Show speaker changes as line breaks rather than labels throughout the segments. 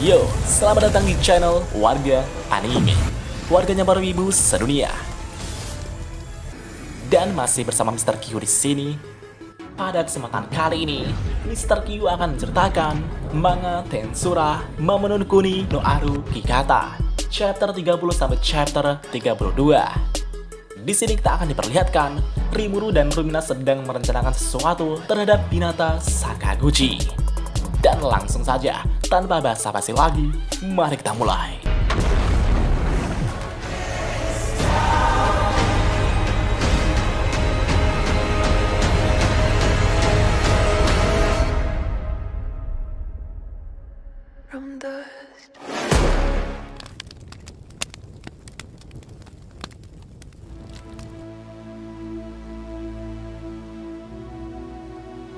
Yo, selamat datang di channel Warga Anime, warganya para wibu sedunia. Dan masih bersama Mr. Q di sini. Pada kesempatan kali ini, Mr. Q akan menceritakan manga Tensura Momono Kuni no Aru Kikata, chapter 30 sampai chapter 32. Di sini kita akan diperlihatkan Rimuru dan Rumina sedang merencanakan sesuatu terhadap Hinata Sakaguchi. Dan langsung saja, tanpa basa-basi lagi, mari kita mulai.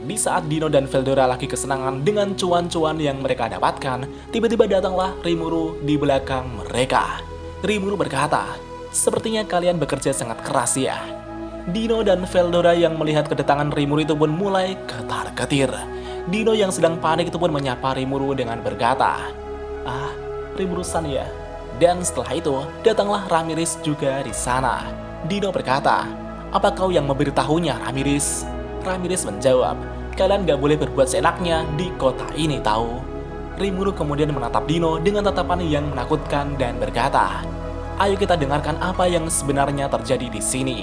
Di saat Dino dan Veldora lagi kesenangan dengan cuan-cuan yang mereka dapatkan, tiba-tiba datanglah Rimuru di belakang mereka. Rimuru berkata, "Sepertinya kalian bekerja sangat keras ya." Dino dan Veldora yang melihat kedatangan Rimuru itu pun mulai ketar-ketir. Dino yang sedang panik itu pun menyapa Rimuru dengan berkata, "Ah, Rimuru-san ya." Dan setelah itu, datanglah Ramirez juga di sana. Dino berkata, "Apa kau yang memberitahunya, Ramirez?" Ramirez menjawab, "Kalian gak boleh berbuat seenaknya di kota ini tahu." Rimuru kemudian menatap Dino dengan tatapan yang menakutkan dan berkata, "Ayo kita dengarkan apa yang sebenarnya terjadi di sini."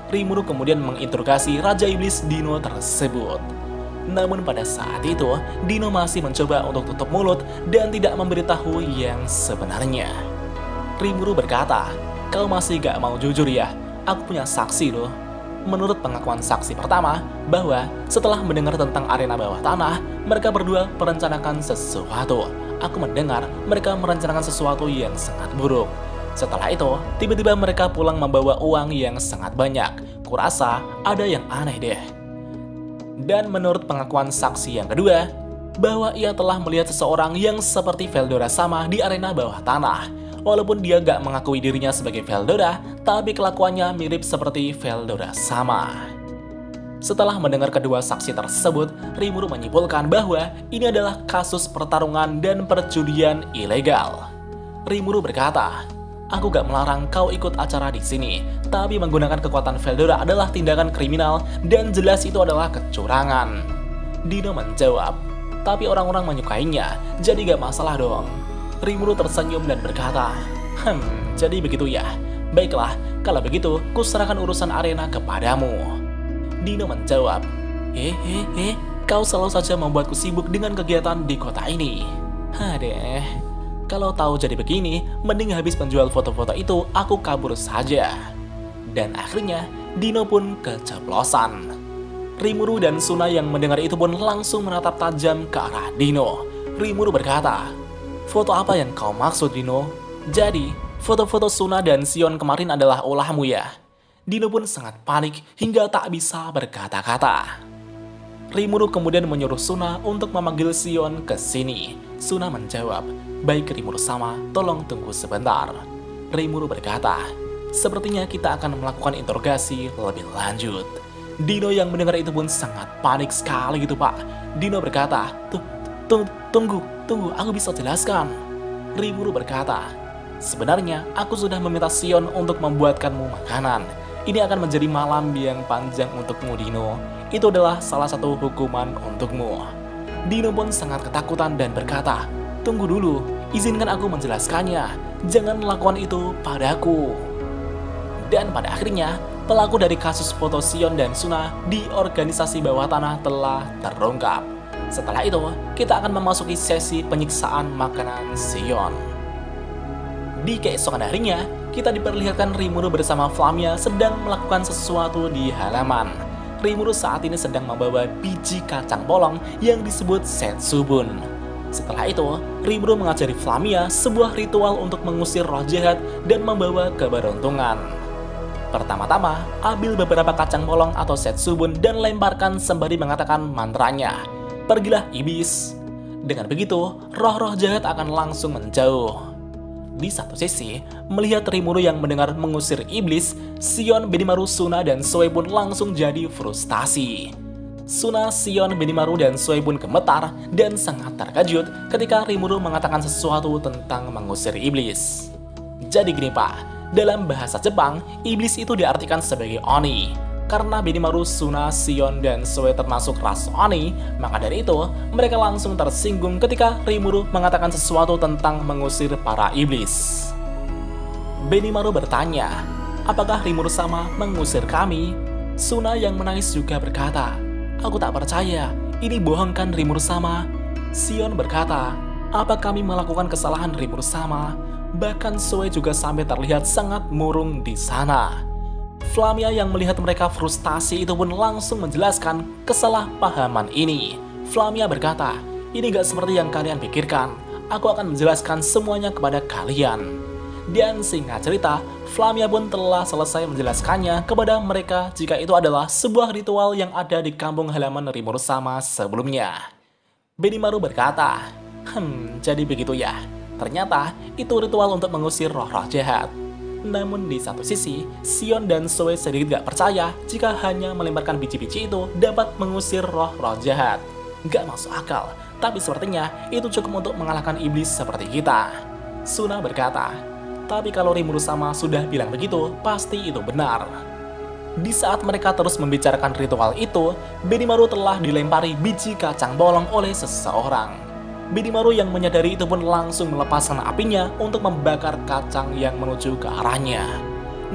Rimuru kemudian menginterogasi Raja Iblis Dino tersebut. Namun pada saat itu, Dino masih mencoba untuk tutup mulut dan tidak memberitahu yang sebenarnya. Rimuru berkata, "Kau masih gak mau jujur ya? Aku punya saksi loh." Menurut pengakuan saksi pertama, bahwa setelah mendengar tentang arena bawah tanah, mereka berdua merencanakan sesuatu. Aku mendengar mereka merencanakan sesuatu yang sangat buruk. Setelah itu, tiba-tiba mereka pulang membawa uang yang sangat banyak. Kurasa ada yang aneh deh. Dan menurut pengakuan saksi yang kedua, bahwa ia telah melihat seseorang yang seperti Veldora sama di arena bawah tanah. Walaupun dia gak mengakui dirinya sebagai Veldora, tapi kelakuannya mirip seperti Veldora sama. Setelah mendengar kedua saksi tersebut, Rimuru menyimpulkan bahwa ini adalah kasus pertarungan dan perjudian ilegal. Rimuru berkata, "Aku gak melarang kau ikut acara di sini, tapi menggunakan kekuatan Veldora adalah tindakan kriminal dan jelas itu adalah kecurangan." Dino menjawab, "Tapi orang-orang menyukainya, jadi gak masalah dong." Rimuru tersenyum dan berkata, "Jadi begitu ya. Baiklah, kalau begitu, kuserahkan urusan arena kepadamu." Dino menjawab, Kau selalu saja membuatku sibuk dengan kegiatan di kota ini." Hadeh, kalau tahu jadi begini, mending habis penjual foto-foto itu, aku kabur saja." Dan akhirnya, Dino pun keceplosan. Rimuru dan Suna yang mendengar itu pun langsung menatap tajam ke arah Dino. Rimuru berkata, "Foto apa yang kau maksud, Dino? Jadi, foto-foto Suna dan Sion kemarin adalah ulahmu ya?" Dino pun sangat panik hingga tak bisa berkata-kata. Rimuru kemudian menyuruh Suna untuk memanggil Sion ke sini. Suna menjawab, "Baik Rimuru sama, tolong tunggu sebentar." Rimuru berkata, "Sepertinya kita akan melakukan interogasi lebih lanjut." Dino yang mendengar itu pun sangat panik sekali gitu Pak. Dino berkata, Tunggu, aku bisa jelaskan." Rimuru berkata, "Sebenarnya aku sudah meminta Sion untuk membuatkanmu makanan. Ini akan menjadi malam yang panjang untukmu, Dino. Itu adalah salah satu hukuman untukmu." Dino pun sangat ketakutan dan berkata, "Tunggu dulu, izinkan aku menjelaskannya. Jangan lakukan itu padaku." Dan pada akhirnya, pelaku dari kasus foto Sion dan Suna di organisasi bawah tanah telah terungkap. Setelah itu, kita akan memasuki sesi penyiksaan makanan Sion. Di keesokan harinya, kita diperlihatkan Rimuru bersama Flamia sedang melakukan sesuatu di halaman. Rimuru saat ini sedang membawa biji kacang polong yang disebut Setsubun. Setelah itu, Rimuru mengajari Flamia sebuah ritual untuk mengusir roh jahat dan membawa keberuntungan. Pertama-tama, ambil beberapa kacang polong atau Setsubun dan lemparkan sembari mengatakan mantranya. "Pergilah iblis." Dengan begitu, roh-roh jahat akan langsung menjauh. Di satu sisi, melihat Rimuru yang mendengar mengusir iblis, Sion, Benimaru, Suna, dan Soe pun langsung jadi frustasi. Suna, Sion, Benimaru, dan Sue pun gemetar dan sangat terkejut ketika Rimuru mengatakan sesuatu tentang mengusir iblis. Jadi gini pak, dalam bahasa Jepang, iblis itu diartikan sebagai Oni. Karena Benimaru, Suna, Sion, dan Sue termasuk ras Oni, maka dari itu mereka langsung tersinggung ketika Rimuru mengatakan sesuatu tentang mengusir para iblis. Benimaru bertanya, apakah Rimuru sama mengusir kami? Suna yang menangis juga berkata, aku tak percaya, ini bohong kan Rimuru sama? Sion berkata, apa kami melakukan kesalahan Rimuru sama? Bahkan Sue juga sampai terlihat sangat murung di sana. Flamia yang melihat mereka frustasi itu pun langsung menjelaskan kesalahpahaman ini. Flamia berkata, ini gak seperti yang kalian pikirkan, aku akan menjelaskan semuanya kepada kalian. Dan singkat cerita, Flamia pun telah selesai menjelaskannya kepada mereka jika itu adalah sebuah ritual yang ada di kampung halaman Rimuru sama sebelumnya. Benimaru berkata, jadi begitu ya. Ternyata itu ritual untuk mengusir roh-roh jahat. Namun di satu sisi, Sion dan Sue sedikit gak percaya jika hanya melemparkan biji-biji itu dapat mengusir roh-roh jahat. Gak masuk akal, tapi sepertinya itu cukup untuk mengalahkan iblis seperti kita. Suna berkata, tapi kalau Rimuru sama sudah bilang begitu, pasti itu benar. Di saat mereka terus membicarakan ritual itu, Benimaru telah dilempari biji kacang bolong oleh seseorang. Benimaru yang menyadari itu pun langsung melepaskan apinya untuk membakar kacang yang menuju ke arahnya.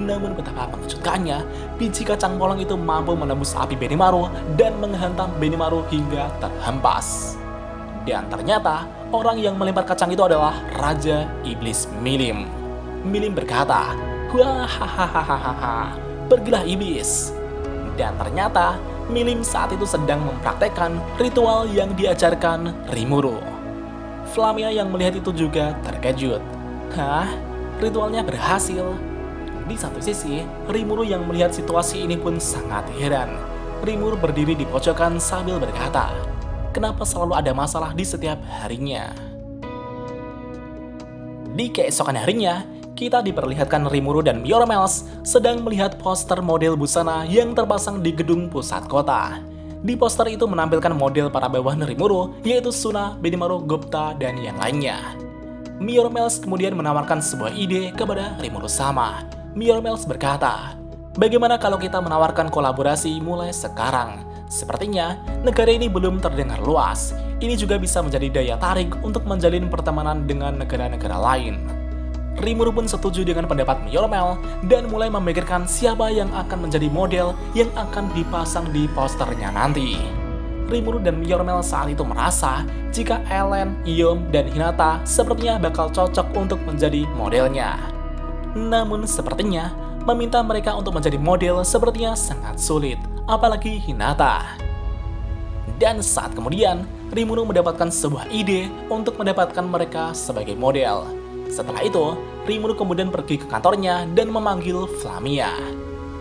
Namun betapa mengejutkannya, biji kacang bolong itu mampu menembus api Benimaru dan menghantam Benimaru hingga terhempas. Dan ternyata, orang yang melempar kacang itu adalah Raja Iblis Milim. Milim berkata, "Hahaha, pergilah iblis." Dan ternyata, Milim saat itu sedang mempraktekkan ritual yang diajarkan Rimuru. Flamia yang melihat itu juga terkejut. Hah? Ritualnya berhasil? Di satu sisi, Rimuru yang melihat situasi ini pun sangat heran. Rimuru berdiri di pojokan sambil berkata, kenapa selalu ada masalah di setiap harinya? Di keesokan harinya, kita diperlihatkan Rimuru dan Mioromels sedang melihat poster model busana yang terpasang di gedung pusat kota. Di poster itu menampilkan model para bawahan Rimuru, yaitu Suna, Benimaru, Gupta, dan yang lainnya. Mioromels kemudian menawarkan sebuah ide kepada Rimuru sama. Mioromels berkata, bagaimana kalau kita menawarkan kolaborasi mulai sekarang? Sepertinya negara ini belum terdengar luas. Ini juga bisa menjadi daya tarik untuk menjalin pertemanan dengan negara-negara lain. Rimuru pun setuju dengan pendapat Mioromel dan mulai memikirkan siapa yang akan menjadi model yang akan dipasang di posternya nanti. Rimuru dan Mioromel saat itu merasa jika Ellen, Yom, dan Hinata sepertinya bakal cocok untuk menjadi modelnya. Namun sepertinya meminta mereka untuk menjadi model sepertinya sangat sulit, apalagi Hinata. Dan saat kemudian, Rimuru mendapatkan sebuah ide untuk mendapatkan mereka sebagai model. Setelah itu, Rimuru kemudian pergi ke kantornya dan memanggil Flamia.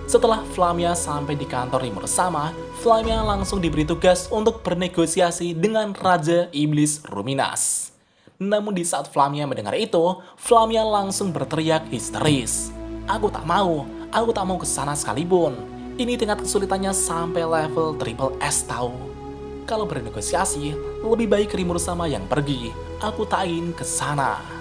Setelah Flamia sampai di kantor Rimuru sama, Flamia langsung diberi tugas untuk bernegosiasi dengan Raja Iblis Ruminas. Namun di saat Flamia mendengar itu, Flamia langsung berteriak histeris. Aku tak mau ke sana sekalipun. Ini tingkat kesulitannya sampai level triple S tahu. Kalau bernegosiasi, lebih baik Rimuru sama yang pergi. Aku tak ingin ke sana.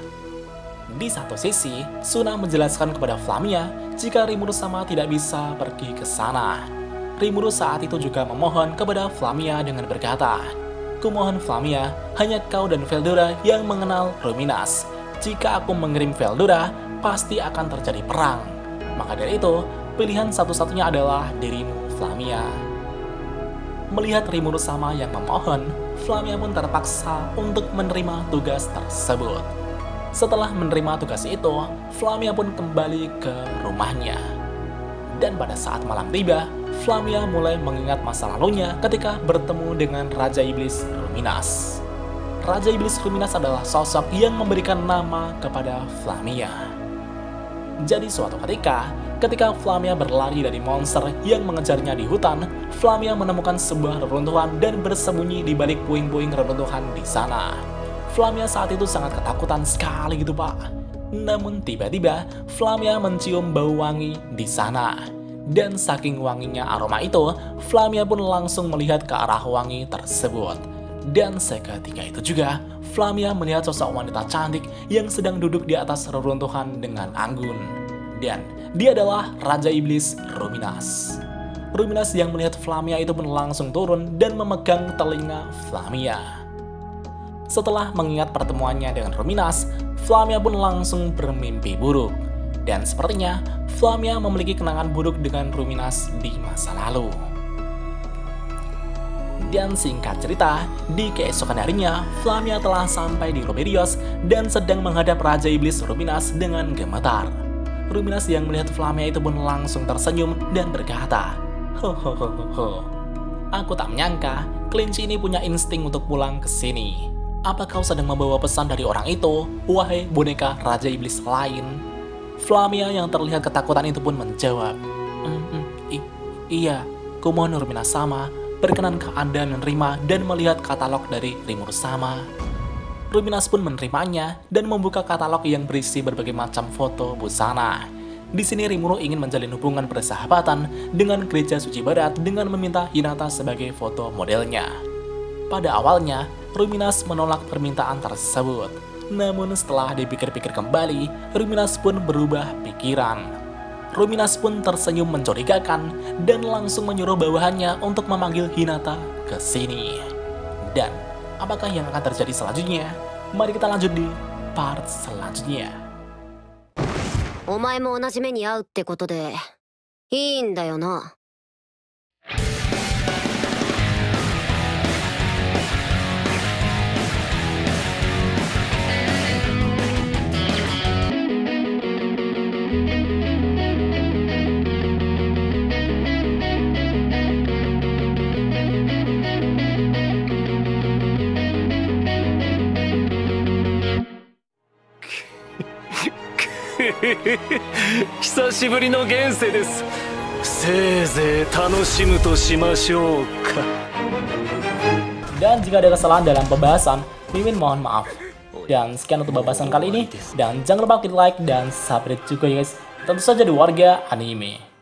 Di satu sisi, Suna menjelaskan kepada Flamia jika Rimuru sama tidak bisa pergi ke sana. Rimuru saat itu juga memohon kepada Flamia dengan berkata, kumohon Flamia, hanya kau dan Veldora yang mengenal Ruminas. Jika aku mengirim Veldora, pasti akan terjadi perang. Maka dari itu, pilihan satu-satunya adalah dirimu, Flamia. Melihat Rimuru sama yang memohon, Flamia pun terpaksa untuk menerima tugas tersebut. Setelah menerima tugas itu, Flamia pun kembali ke rumahnya. Dan pada saat malam tiba, Flamia mulai mengingat masa lalunya ketika bertemu dengan Raja Iblis Ruminas. Raja Iblis Ruminas adalah sosok yang memberikan nama kepada Flamia. Jadi suatu ketika Flamia berlari dari monster yang mengejarnya di hutan, Flamia menemukan sebuah reruntuhan dan bersembunyi di balik puing-puing reruntuhan di sana. Flamia saat itu sangat ketakutan sekali gitu pak. Namun tiba-tiba Flamia mencium bau wangi di sana. Dan saking wanginya aroma itu, Flamia pun langsung melihat ke arah wangi tersebut. Dan seketika itu juga, Flamia melihat sosok wanita cantik yang sedang duduk di atas reruntuhan dengan anggun. Dan dia adalah Raja Iblis Ruminas. Ruminas yang melihat Flamia itu pun langsung turun dan memegang telinga Flamia. Setelah mengingat pertemuannya dengan Ruminas, Flamia pun langsung bermimpi buruk. Dan sepertinya, Flamia memiliki kenangan buruk dengan Ruminas di masa lalu. Dan singkat cerita, di keesokan harinya, Flamia telah sampai di Roberios dan sedang menghadap Raja Iblis Ruminas dengan gemetar. Ruminas yang melihat Flamia itu pun langsung tersenyum dan berkata, "Ho, aku tak menyangka kelinci ini punya insting untuk pulang ke sini. Apa kau sedang membawa pesan dari orang itu, wahai boneka Raja Iblis lain?" Flamia yang terlihat ketakutan itu pun menjawab, Iya, kumohon Ruminas sama, berkenankah Anda menerima dan melihat katalog dari Rimuru sama?" Ruminas pun menerimanya dan membuka katalog yang berisi berbagai macam foto busana. Di sini Rimuru ingin menjalin hubungan persahabatan dengan Gereja Suci Barat dengan meminta Hinata sebagai foto modelnya. Pada awalnya, Ruminas menolak permintaan tersebut. Namun setelah dipikir-pikir kembali, Ruminas pun berubah pikiran. Ruminas pun tersenyum mencurigakan dan langsung menyuruh bawahannya untuk memanggil Hinata ke sini. Dan apakah yang akan terjadi selanjutnya? Mari kita lanjut di part selanjutnya.
お前も同じ目に遭うってことでいいんだよな。
久しぶりの現世です。せいぜい楽しむとしましょうか。
Dan jika ada kesalahan dalam pembahasan, Mimin mohon maaf. Dan sekian untuk pembahasan kali ini. Dan jangan lupa klik like dan subscribe juga ya guys. Tentu saja di Warga Anime.